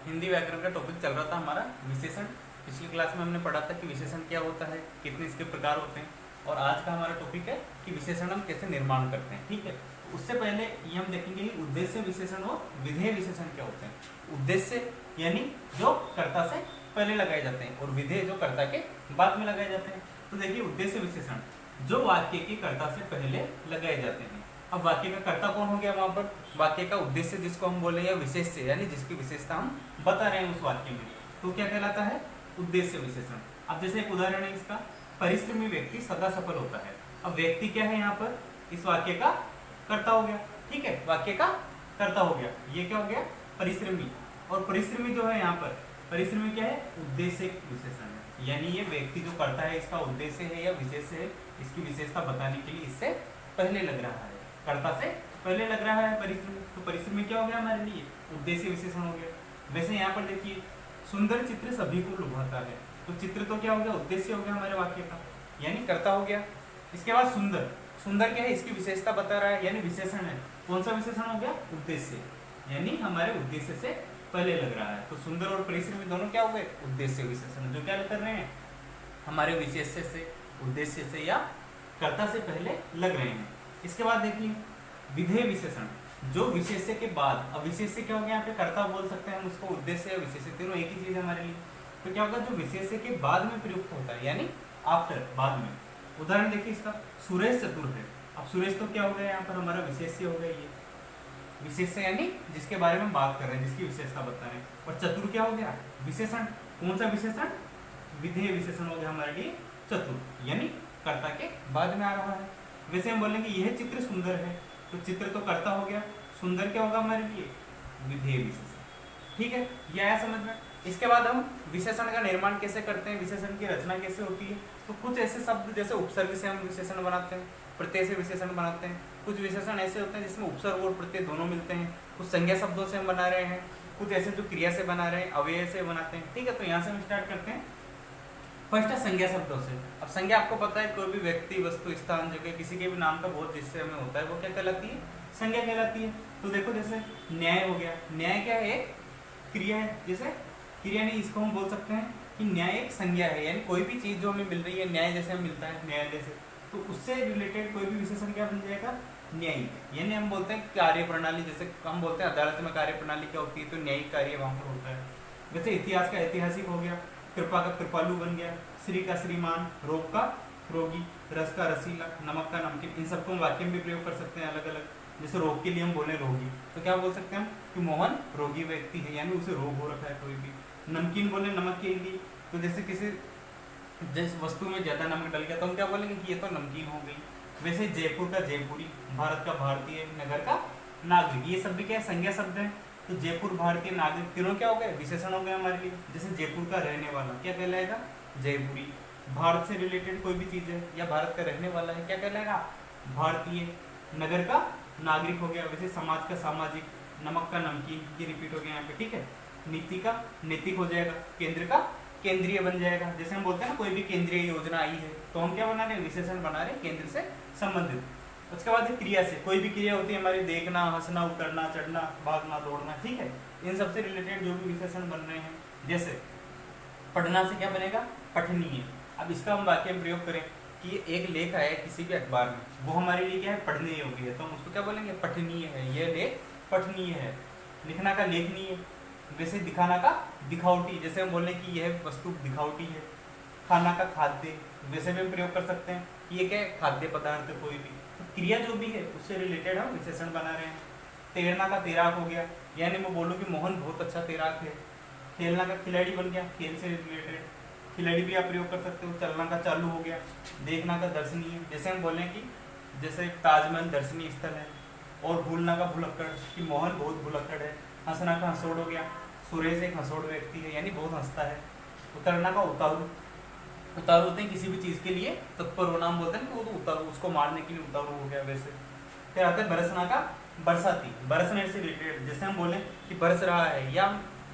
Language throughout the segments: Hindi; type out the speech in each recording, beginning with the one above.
हिंदी व्याकरण का टॉपिक चल रहा था हमारा विशेषण। पिछली क्लास में हमने पढ़ा था कि विशेषण क्या होता है, कितने इसके प्रकार होते हैं, और आज का हमारा टॉपिक है कि विशेषण हम कैसे निर्माण करते हैं। ठीक है, तो उससे पहले ये हम देखेंगे कि उद्देश्य विशेषण और विधेय विशेषण क्या होते हैं। उद्देश्य यानी जो कर्ता से पहले लगाए जाते हैं और विधेय जो कर्ता के बाद में लगाए जाते हैं। तो देखिए, उद्देश्य विशेषण जो वाक्य के कर्ता से पहले लगाए जाते हैं। अब वाक्य का कर्ता कौन हो गया वहां पर, वाक्य का उद्देश्य जिसको हम बोले या विशेष्य यानी जिसकी विशेषता हम बता रहे हैं उस वाक्य में, तो क्या कहलाता है, उद्देश्य विशेषण। अब जैसे एक उदाहरण है इसका, परिश्रमी व्यक्ति सदा सफल होता है। अब व्यक्ति क्या है यहाँ पर, इस वाक्य का कर्ता हो गया। ठीक है, वाक्य का कर्ता हो गया, ये क्या हो गया, परिश्रमी। और परिश्रमी जो है यहाँ पर, परिश्रमी क्या है, उद्देश्य विशेषण है, यानी ये व्यक्ति जो करता है इसका उद्देश्य है या विशेष्य है, इसकी विशेषता बताने के लिए इससे पहले लग रहा है, कर्ता से पहले लग रहा है परिश्रमी। तो परिश्रमी क्या हो गया हमारे लिए, उद्देश्य विशेषण हो गया। वैसे यहाँ पर देखिए, सुंदर चित्र सभी को लुभाता है, तो चित्र तो क्या हो गया, उद्देश्य हो गया हमारे वाक्य का, यानी कर्ता हो गया। इसके बाद सुंदर, सुंदर क्या है, इसकी विशेषता बता रहा है, यानी विशेषण है। कौन सा विशेषण हो गया, उद्देश्य, यानी हमारे उद्देश्य से पहले लग रहा है। तो सुंदर और परिश्रमी दोनों क्या हो गए, उद्देश्य विशेषण, जो क्या कर रहे हैं, हमारे विशेष्य से, उद्देश्य से या कर्ता से पहले लग रहे हैं। इसके बाद देखिए, विधेय विशेषण जो विशेष्य के बाद, अब विशेष्य क्या हो गया, यहाँ पे कर्ता बोल सकते हैं हम उसको, उद्देश्य या विशेष्य तीनों एक ही चीज है हमारे लिए। तो क्या होगा, जो विशेष्य के बाद में प्रयुक्त होता है, यानी आफ्टर, बाद में। उदाहरण देखिए इसका, सुरेश चतुर है। अब सुरेश तो क्या हो गया यहाँ पर, हमारा विशेष्य हो गया, ये विशेष्य यानी जिसके बारे में बात कर रहे हैं, जिसकी विशेषता बता रहे हैं। और चतुर क्या हो गया, विशेषण। कौन सा विशेषण, विधेय विशेषण हो गया हमारे लिए चतुर, यानी कर्ता के बाद में आ रहा है। वैसे हम बोलेंगे यह चित्र सुंदर है, तो चित्र तो कर्ता हो गया, सुंदर क्या होगा हमारे लिए, विधेय विशेषण। ठीक है, ये आया समझ में। इसके बाद हम विशेषण का निर्माण कैसे करते हैं, विशेषण की रचना कैसे होती है। तो कुछ ऐसे शब्द जैसे उपसर्ग से हम विशेषण बनाते हैं, प्रत्यय से विशेषण बनाते हैं। कुछ विशेषण ऐसे होते हैं जिसमें उपसर्ग और प्रत्यय दोनों मिलते हैं। कुछ संज्ञा शब्दों से हम बना रहे हैं, कुछ ऐसे जो क्रिया से बना रहे हैं, अव्यय से बनाते हैं। ठीक है, तो यहाँ से हम स्टार्ट करते हैं। फर्स्ट है संज्ञा शब्दों से। अब संज्ञा आपको पता है, कोई भी व्यक्ति, वस्तु, स्थान, जगह, किसी के भी नाम का बोध जिससे हमें होता है वो क्या कहलाती है, संज्ञा कहलाती है। तो देखो, जैसे न्याय हो गया, न्याय क्या है, एक क्रिया है। जैसे क्रिया नहीं, इसको हम बोल सकते हैं कि न्याय एक संज्ञा है, यानी कोई भी चीज जो हमें मिल रही है, न्याय जैसे हमें मिलता है न्यायालय से, तो उससे रिलेटेड कोई भी विशेषण क्या बन जाएगा, न्यायिक। यानी हम बोलते हैं कार्य प्रणाली, जैसे हम बोलते हैं अदालत में कार्य प्रणाली क्या होती है, तो न्यायिक कार्य वहां पर होता है। जैसे इतिहास का ऐतिहासिक हो गया, कृपा का कृपालु बन गया, श्री का श्रीमान, रोग का रोगी, रस का रसीला, नमक का नमकीन। इन सबको हम वाक्य में भी प्रयोग कर सकते हैं अलग अलग। जैसे रोग के लिए हम बोले रोगी, तो क्या बोल सकते हैं हम कि मोहन रोगी व्यक्ति है, यानी उसे रोग हो रखा है कोई भी। नमकीन बोले नमक के लिए, तो जैसे किसी जिस वस्तु में ज्यादा नमक डल गया तो हम क्या बोलेंगे कि ये तो नमकीन हो गई। वैसे जयपुर का जयपुरी, भारत का भारतीय, नगर का नागरिक, ये सब भी क्या है, संज्ञा शब्द है। तो जयपुर, भारतीय, नागरिक तीनों क्या हो गए, विशेषण हो गए हमारे लिए। जैसे जयपुर का रहने वाला क्या कहलाएगा, जयपुरी। भारत से रिलेटेड कोई भी चीज है या भारत का रहने वाला है, क्या कहलाएगा, भारतीय। नगर का नागरिक हो गया। वैसे समाज का सामाजिक, नमक का नमकीन, ये रिपीट हो गया यहाँ पे। ठीक है, नीति का नैतिक हो जाएगा, केंद्र का केंद्रीय बन जाएगा। जैसे हम बोलते हैं ना, कोई भी केंद्रीय योजना आई है, तो हम क्या बना रहे हैं, विशेषण बना रहे हैं केंद्र से संबंधित। उसके बाद क्रिया से, कोई भी क्रिया होती है हमारी, देखना, हंसना, उतरना, चढ़ना, भागना, दौड़ना। ठीक है, इन सबसे रिलेटेड जो भी विशेषण बन रहे हैं, जैसे पढ़ना से क्या बनेगा, पठनीय। अब इसका हम वाक्य में प्रयोग करें कि एक लेख आया है किसी भी अखबार में, वो हमारे लिए क्या है, पढ़ने योग्य है, तो हम उसको क्या बोलेंगे, पठनीय है, यह लेख पठनीय है। लिखना का लेखनीय। वैसे दिखाना का दिखावटी, जैसे हम बोले कि यह वस्तु दिखावटी है। खाना का खाद्य, वैसे भी हम प्रयोग कर सकते हैं कि ये क्या है, खाद्य पदार्थ कोई भी। तो क्रिया जो भी है उससे रिलेटेड हम विशेषण बना रहे हैं। तैरना का तैराक हो गया, यानी मैं बोलूँ कि मोहन बहुत अच्छा तैराक है। खेलना का खिलाड़ी बन गया, खेल से रिलेटेड खिलाड़ी भी आप प्रयोग कर सकते हो। चलना का चालू हो गया। देखना का दर्शनीय, जैसे हम बोलें कि जैसे ताजमहल दर्शनीय स्थल है। और भूलना का भुलक्कड़, कि मोहन बहुत भुलक्कड़ है। हंसना का हंसोड़ हो गया, सुरेश एक हंसोड़ व्यक्ति है, यानी बहुत हंसता है। उतरना का उतारू, उतारू होते हैं किसी भी चीज़ के लिए तत्पर होना, हम बोलते हैं कि वो तो उतारू, उसको मारने के लिए उतारू हो गया। वैसे फिर आता है बरसना का बरसाती, बरसने से रिलेटेड, जैसे हम बोलें कि बरस रहा है, या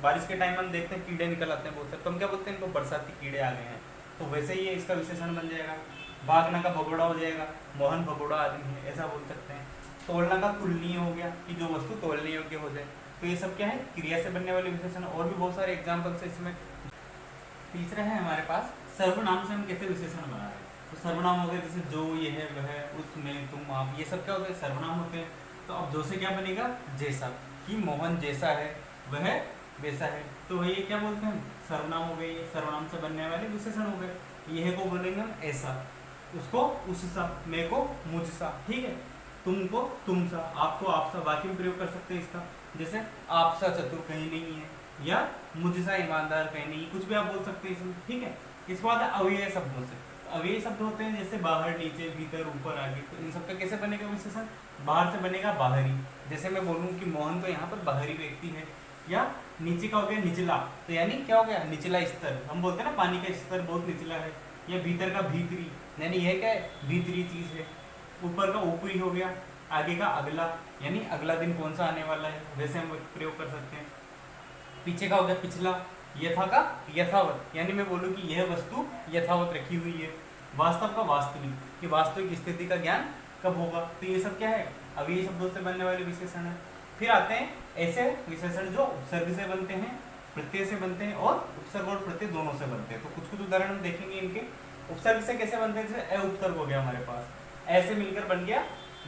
बारिश के टाइम हम देखते हैं कीड़े निकल आते हैं बहुत सारे, तो हम क्या बोलते हैं, इनको बरसाती कीड़े आ गए हैं, तो वैसे ही इसका विशेषण बन जाएगा। भागना का भगोड़ा हो जाएगा, मोहन भगोड़ा आदमी है, ऐसा बोल सकते हैं। तोड़ना का तुलनीय हो गया, कि जो वस्तु तोलने योग्य हो जाए। तो ये सब क्या है, क्रिया से बनने वाले विशेषण। और भी बहुत सारे एग्जाम्पल्स है इसमें। तीसरा है हमारे पास सर्वनाम से हम कैसे विशेषण बना रहे हैं। तो सर्वनाम हो गए जैसे जो, ये है, वह, उसमें, तुम, आप, ये सब क्या होते हैं, सर्वनाम होते हैं। तो अब जो से क्या बनेगा, जैसा, कि मोहन जैसा है वह वैसा है, तो ये क्या बोलते हैं, सर्वनाम हो गए। ये सर्वनाम से बनने वाले विशेषण हो गए। यह को बोलेंगे हम ऐसा, उसको उससा, मैं को मुझसा, ठीक है, तुमको तुमसा, आपको आपसा। वाक्य में प्रयोग कर सकते हैं इसका, जैसे आपसा चतुर कहीं नहीं है, या मुझसा ईमानदार कहीं नहीं, कुछ भी आप बोल सकते हैं इसमें, ठीक है। इसके बाद अव्यय शब्दों से, अव्यय शब्द होते हैं जैसे बाहर, नीचे, भीतर, ऊपर, आगे। तो इन सबका कैसे बनेगा विशेषण, बाहर से बनेगा बाहरी। जैसे मैं बोलूँ कि मोहन तो यहाँ पर बाहरी व्यक्ति है। या नीचे का हो गया निचला, तो यानी क्या हो गया, निचला स्तर। हम बोलते हैं ना पानी का स्तर बहुत निचला है। या भीतर का भीतरी, यानी यह क्या है, भीतरी चीज है। ऊपर का ऊपरी हो गया। आगे का अगला, यानी अगला दिन कौन सा आने वाला है, वैसे हम प्रयोग कर सकते हैं। पीछे का हो गया पिछला। यथा का यथावत, यानी मैं बोलूँ कि यह वस्तु यथावत रखी हुई है। वास्तव का वास्तविक, कि वास्तविक स्थिति का ज्ञान कब होगा। तो ये सब क्या है, अभी ये शब्दों से बनने वाले विशेषण है। फिर आते हैं ऐसे विशेषण जो उपसर्ग से बनते हैं, प्रत्यय से बनते हैं, और उपसर्ग और प्रत्यय दोनों से बनते हैं। तो कुछ कुछ उदाहरण हम देखेंगे इनके। उपसर्ग से कैसे बनते हैं, जैसे अ उपसर्ग हो गया हमारे पास, ऐसे मिलकर बन गया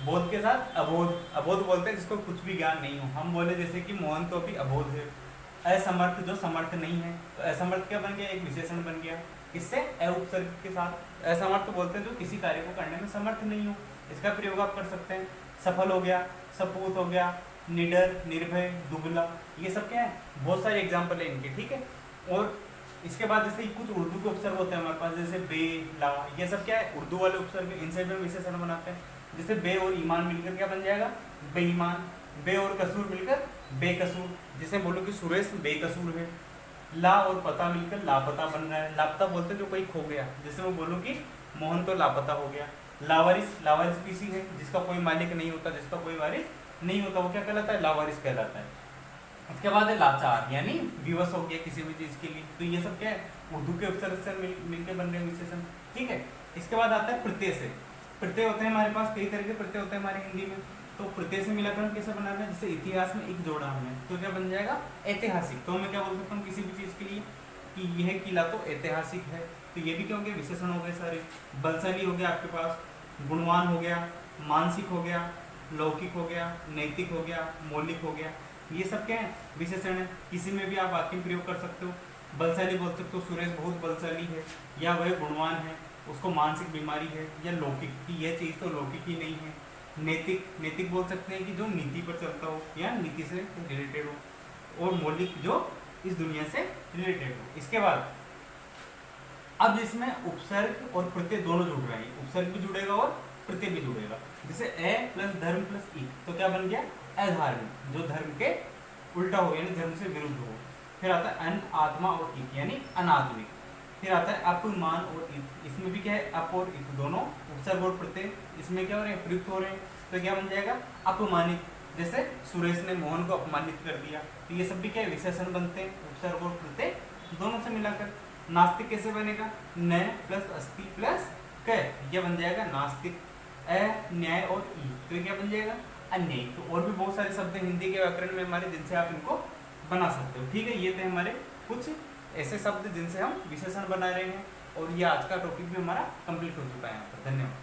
बोध के साथ अबोध। अबोध बोलते हैं जिसको कुछ भी ज्ञान नहीं हो। हम बोले जैसे कि मोहन तो अभी अबोध है। असमर्थ, जो समर्थ नहीं है, तो असमर्थ क्या बन गया, एक विशेषण बन गया। इससे अ उपसर्ग के साथ। असमर्थ बोलते हैं जो किसी कार्य को करने में समर्थ नहीं हो, इसका प्रयोग आप कर सकते हैं। सफल हो गया, सपूत हो गया, निडर, निर्भय, दुबला, ये सब क्या है, बहुत सारे एग्जाम्पल है इनके, ठीक है। और इसके बाद जैसे कुछ उर्दू के उपसर्ग होते हैं हमारे पास, जैसे बे, ला, ये सब क्या है, उर्दू वाले उपसर्ग, इनसे भी हम विशेषण बनाते हैं। जैसे बे और ईमान मिलकर क्या बन जाएगा, बेईमान। बे और कसूर मिलकर बेकसूर, जैसे बोलो कि सुरेश बेकसूर है। ला और पता मिलकर लापता बन रहा है। लापता बोलते हैं जो कोई खो गया, जैसे मैं बोलूँ कि मोहन तो लापता हो गया। लावारिस, लावारिस किसी है जिसका कोई मालिक नहीं होता, जिसका कोई वारिस नहीं होता, वो क्या कहलाता है, लावारिस कहलाता है। इसके बाद है लाचार, यानी विवश हो गया किसी भी चीज के लिए। तो ये सब क्या है, उर्दू के उपसर्ग से मिलकर बन रहे विशेषण, ठीक है। इसके बाद आता है प्रत्यय से। प्रत्यय होते हैं हमारे पास, कई तरह के प्रत्यय होते हैं हमारे हिंदी में। तो प्रत्यय से मिलाकर हम कैसे बना रहे हैं, जैसे इतिहास में एक जोड़ा हमने, तो क्या बन जाएगा, ऐतिहासिक। तो मैं क्या बोल सकता हूँ किसी भी चीज के लिए कि यह किला तो ऐतिहासिक है, तो ये भी क्या हो गया, विशेषण हो गए सारे। बलशाली हो गया आपके पास, गुणवान हो गया, मानसिक हो गया, लौकिक हो गया, नैतिक हो गया, मौलिक हो गया, ये सब क्या है, विशेषण है। किसी में भी आप वाक्य में प्रयोग कर सकते हो। बलशाली बोल सकते हो, सुरेश बहुत बलशाली है, या वह गुणवान है, उसको मानसिक बीमारी है। या लौकिक, कि यह चीज़ तो लौकिक ही नहीं है। नैतिक, नैतिक बोल सकते हैं कि जो नीति पर चलता हो या नीति से रिलेटेड हो। और मौलिक, जो इस दुनिया से रिलेटेड हो। इसके बाद अब इसमें उपसर्ग और प्रत्यय दोनों जुड़ रहे हैं, उपसर्ग भी जुड़ेगा और प्रत्यय भी जुड़ेगा। जैसे ए प्लस धर्म प्लस ईक, तो क्या बन गया, अधार्मिक, जो धर्म के उल्टा हो, यानी धर्म से विरुद्ध हो। फिर आता है अन, आत्मा और ईक, यानी अनात्मिक। फिर आता है अप, मान और ईक, इसमें भी क्या है, अप और ईक दोनों उपसर्ग और प्रत्यय इसमें क्या हो रहे हैं, प्रयुक्त हो रहे हैं। तो क्या बन जाएगा, अपमानित, जैसे सुरेश ने मोहन को अपमानित कर दिया। तो ये सब भी क्या है, विशेषण बनते हैं उपसर्ग और प्रत्यय दोनों से मिलाकर। नास्तिक कैसे बनेगा, न प्लस अस्ति प्लस क, यह बन जाएगा नास्तिक। अ, न्याय और ई, तो ये क्या बन जाएगा, अन्यायी। तो और भी बहुत सारे शब्द हैं हिंदी के व्याकरण में हमारे, जिनसे आप इनको बना सकते हो, ठीक है। ये थे हमारे कुछ ऐसे शब्द जिनसे हम विशेषण बना रहे हैं। और ये आज का टॉपिक भी हमारा कंप्लीट हो चुका है यहाँ पर। धन्यवाद।